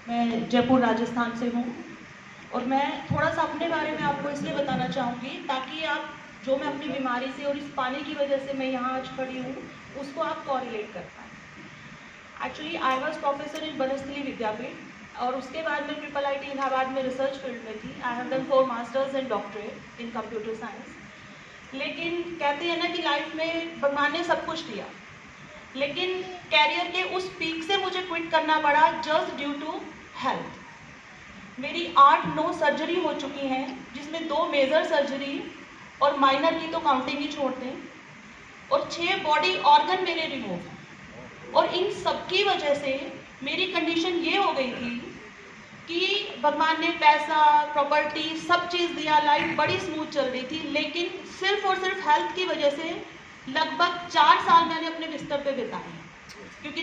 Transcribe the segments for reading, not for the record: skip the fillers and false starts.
मैं जयपुर राजस्थान से हूँ और मैं थोड़ा सा अपने बारे में आपको इसलिए बताना चाहूँगी ताकि आप जो मैं अपनी बीमारी से और इस पानी की वजह से मैं यहाँ आज खड़ी हूँ उसको आप कॉरिलेट कर पाएँ। Actually I was professor in Banasthali Vidyapith और उसके बाद मैं IIIT इलाहाबाद में रिसर्च फील्ड में थी। I have done 4 masters and doctorate in computer science. लेकिन कहते हैं ना कि लाइफ में भगवान ने सब कुछ दिया, लेकिन कैरियर के उस पीक से मुझे क्विट करना पड़ा जस्ट ड्यू टू हेल्थ। मेरी 8-9 सर्जरी हो चुकी हैं, जिसमें 2 मेजर सर्जरी और माइनर की तो काउंटिंग ही छोड़ दें, और 6 बॉडी ऑर्गन मेरे रिमूव हैं। और इन सब की वजह से मेरी कंडीशन ये हो गई थी कि भगवान ने पैसा, प्रॉपर्टी, सब चीज़ दिया, लाइफ बड़ी स्मूथ चल रही थी, लेकिन सिर्फ और सिर्फ हेल्थ की वजह से लगभग 4 साल मैंने अपने बिस्तर पे बिताए। क्योंकि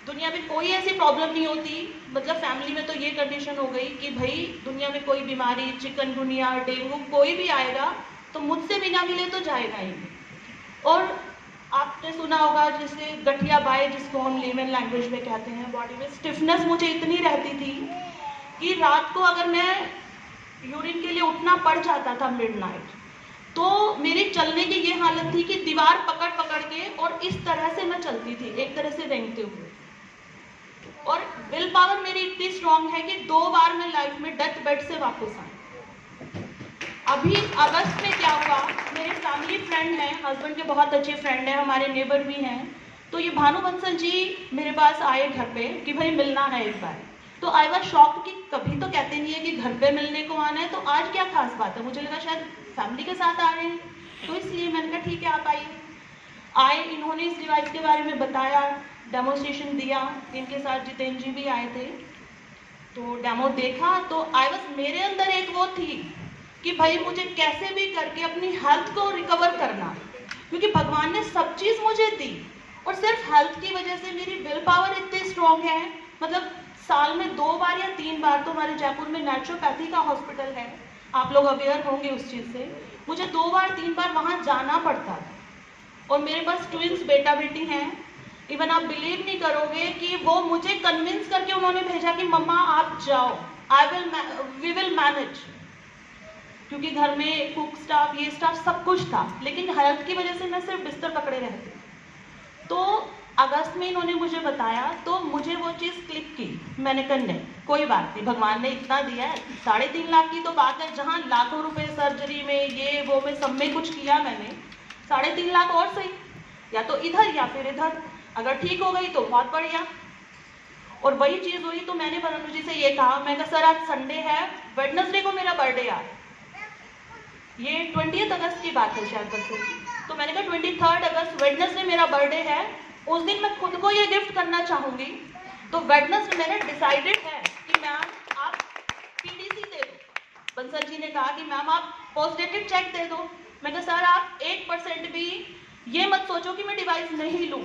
दुनिया में कोई ऐसी प्रॉब्लम नहीं होती, मतलब फैमिली में तो ये कंडीशन हो गई कि भाई दुनिया में कोई बीमारी, चिकनगुनिया, डेंगू कोई भी आएगा तो मुझसे बिना मिले तो जाएगा ही। और आपने सुना होगा जैसे गठिया बाय, जिसको हम लेमन लैंग्वेज में कहते हैं, बॉडी में स्टिफनेस मुझे इतनी रहती थी कि रात को अगर मैं यूरिन के लिए उठना पड़ जाता था मिडनाइट, तो मेरी चलने की ये हालत थी कि दीवार पकड़ पकड़ के और इस तरह से मैं चलती थी, एक तरह से रेंगते हुए। और विल पावर मेरी इतनी स्ट्रांग है कि 2 बार मैं लाइफ में डेथ बेड से वापस आई। अभी अगस्त में क्या हुआ, मेरे फैमिली फ्रेंड हैं, हस्बैंड के बहुत अच्छे फ्रेंड हैं, हमारे नेबर भी हैं, तो ये भानु बंसल जी मेरे पास आए घर पे कि भाई मिलना है एक बार। तो आई वॉज शॉक्ड कि कभी तो कहते नहीं है कि घर पे मिलने को आना है, तो आज क्या खास बात है। मुझे लगा शायद फैमिली के साथ आ रहे हैं, तो इसलिए मैंने कहा ठीक है आप आए। इन्होंने इस डिवाइस के बारे में बताया, डेमोस्ट्रेशन दिया, इनके साथ जितेंद्र जी भी आए थे, तो डेमो देखा तो आई वॉज, मेरे अंदर एक वो थी कि भाई मुझे कैसे भी करके अपनी हेल्थ को रिकवर करना, क्योंकि भगवान ने सब चीज़ मुझे दी और सिर्फ हेल्थ की वजह से मेरी विल पावर इतनी स्ट्रॉन्ग है। मतलब साल में 2 बार या 3 बार तो हमारे जयपुर में नेचुरोपैथी का हॉस्पिटल है, आप लोग अवेयर होंगे उस चीज़ से, मुझे 2 बार 3 बार वहाँ जाना पड़ता था। और मेरे पास ट्विंस बेटा बेटी हैं। इवन आप बिलीव नहीं करोगे कि वो मुझे कन्विंस करके उन्होंने भेजा कि मम्मा आप जाओ, वी विल मैनेज, क्योंकि घर में कुक स्टाफ, ये स्टाफ सब कुछ था, लेकिन हेल्थ की वजह से मैं सिर्फ बिस्तर पकड़े रहती। तो अगस्त में इन्होंने मुझे बताया तो मुझे वो चीज़ क्लिक की। मैंने कहा नहीं, कोई बात नहीं, भगवान ने इतना दिया है, 3.5 लाख की तो बात है, जहाँ लाखों रुपए सर्जरी में ये वो में सब में कुछ किया मैंने, 3.5 लाख और सही, या तो इधर या फिर इधर, अगर ठीक हो गई तो बहुत बढ़िया। और वही चीज़ हुई। तो मैंने भानु जी से ये कहा, मैं कहा सर आज संडे है, वेडनेसडे को मेरा बर्थडे आ, ये 20 अगस्त की बात है शायद बच्चों की, तो मैंने कहा 23 अगस्त वेडनेसडे मेरा बर्थडे है, उस दिन मैं खुद को ये गिफ्ट करना चाहूँगी। तो वेडनेसडे मैंने डिसाइडेड है कि मैम आप PDC दे दो। बंसल जी ने कहा कि मैम आप पोस्ट डेटेड चेक दे दो। मैं कहा सर आप 1% भी ये मत सोचो कि मैं डिवाइस नहीं लूँ।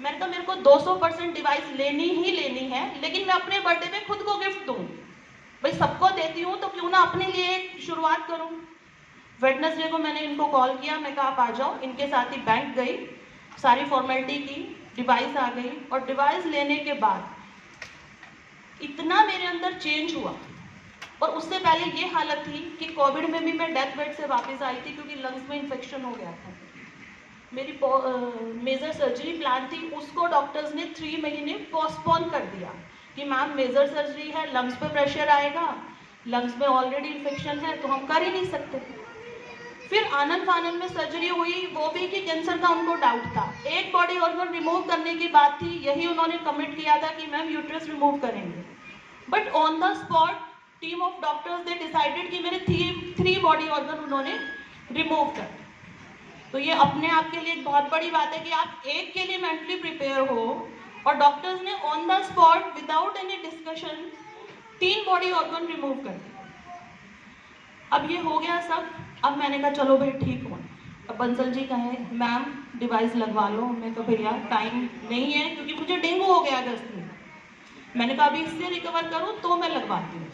मैंने कहा मेरे को 200% डिवाइस लेनी ही लेनी है, लेकिन मैं अपने बर्थडे पे खुद को गिफ्ट दूँ। भाई सबको देती हूँ तो क्यों ना अपने लिए एक शुरुआत करूँ। वेडनेसडे को मैंने इनको कॉल किया, मैं कहा आप आ जाओ। इनके साथ ही बैंक गई, सारी फॉर्मेलिटी की, डिवाइस आ गई। और डिवाइस लेने के बाद इतना मेरे अंदर चेंज हुआ। और उससे पहले ये हालत थी कि कोविड में भी मैं डेथ बेड से वापस आई थी, क्योंकि लंग्स में इन्फेक्शन हो गया था। मेरी मेजर सर्जरी प्लान थी, उसको डॉक्टर्स ने 3 महीने पोस्टपोन कर दिया कि मैम मेजर सर्जरी है, लंग्स पे प्रेशर आएगा, लंग्स में ऑलरेडी इन्फेक्शन है, तो हम कर ही नहीं सकते। फिर आनंद फानंद में सर्जरी हुई, वो भी कि कैंसर का उनको डाउट था। एक बॉडी ऑर्गन रिमूव करने की बात थी, यही उन्होंने कमिट किया था कि मैम यूट्रस रिमूव करेंगे। But on the spot team of doctors ने डिसाइडेड कि मेरे 3 बॉडी ऑर्गन उन्होंने रिमूव कर। तो ये अपने आप के लिए एक बहुत बड़ी बात है कि आप एक के लिए मेंटली प्रिपेयर हो, और डॉक्टर्स ने on the spot without any discussion 3 body organ remove कर दिए। अब ये हो गया सब। अब मैंने कहा चलो भाई ठीक हो। अब बंसल जी कहे मैम डिवाइस लगवा लो। मैं कहा भैया टाइम नहीं है, क्योंकि मुझे डेंगू हो गया अगस्त में। मैंने कहा अभी इससे रिकवर करूँ तो मैं लगवाती हूँ।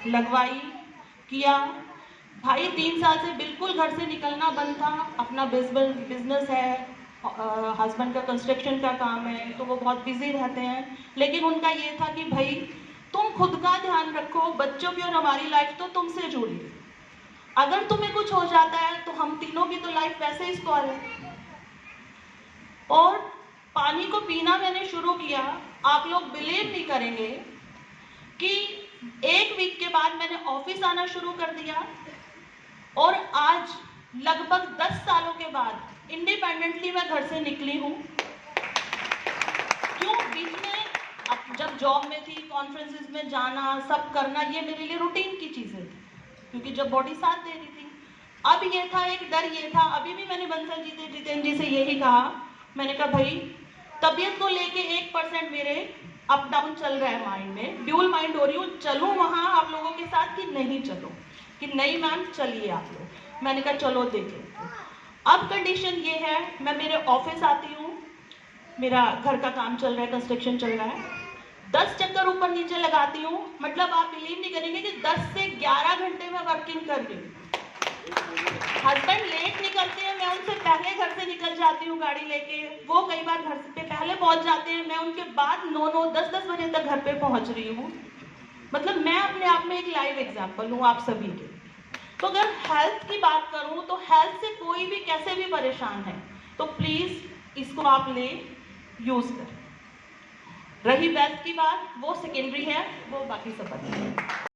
लगवाई, किया। भाई 3 साल से बिल्कुल घर से निकलना बंद था। अपना बिजनेस है, हस्बैंड का कंस्ट्रक्शन का काम है, तो वो बहुत बिजी रहते हैं। लेकिन उनका ये था कि भाई तुम खुद का ध्यान रखो, बच्चों की और हमारी लाइफ तो तुमसे जुड़ी है। अगर तुम्हें कुछ हो जाता है तो हम तीनों की तो लाइफ वैसे ही स्पॉइल है। और पानी को पीना मैंने शुरू किया, आप लोग बिलीव नहीं करेंगे कि 1 वीक के बाद मैंने ऑफिस आना शुरू कर दिया और आज लगभग 10 सालों के बाद इंडिपेंडेंटली मैं घर से निकली हूँ। क्यों? बीच में अब जब जॉब में थी, कॉन्फ्रेंसेस में जाना, सब करना, ये मेरे लिए रूटीन की चीजें थी, क्योंकि जब बॉडी साथ दे रही थी। अब ये था, एक डर ये था, अभी भी मैंने बंसल जितेंद्र जी से यही कहा, मैंने कहा भाई तबीयत को लेके 1% मेरे अप डाउन चल रहा है माइंड में, ड्यूल माइंड हो रही हूँ, चलूँ वहाँ आप लोगों के साथ कि नहीं चलो, कि नहीं मैम चलिए आप लोग। मैंने कहा चलो देख लेते। अब कंडीशन ये है, मैं मेरे ऑफिस आती हूँ, मेरा घर का काम चल रहा है, कंस्ट्रक्शन चल रहा है, 10 चक्कर ऊपर नीचे लगाती हूँ, मतलब आप बिलीव नहीं करेंगे कि 10 से 11 घंटे में वर्किंग कर रही हूँ। हस्बैंड लेट निकलते हैं, मैं उनसे पहले घर से निकल जाती हूँ गाड़ी लेके, वो कई बार घर से पहले पहुंच जाते हैं, मैं उनके बाद 9-9, 10-10 बजे तक घर पे पहुंच रही हूँ। मतलब मैं अपने आप में एक लाइव एग्जाम्पल हूँ आप सभी के। तो अगर हेल्थ की बात करूँ तो हेल्थ से कोई भी कैसे भी परेशान है तो प्लीज इसको आप ले यूज करें। रही वेल्थ की बात, वो सेकेंडरी है, वो बाकी सब पता है।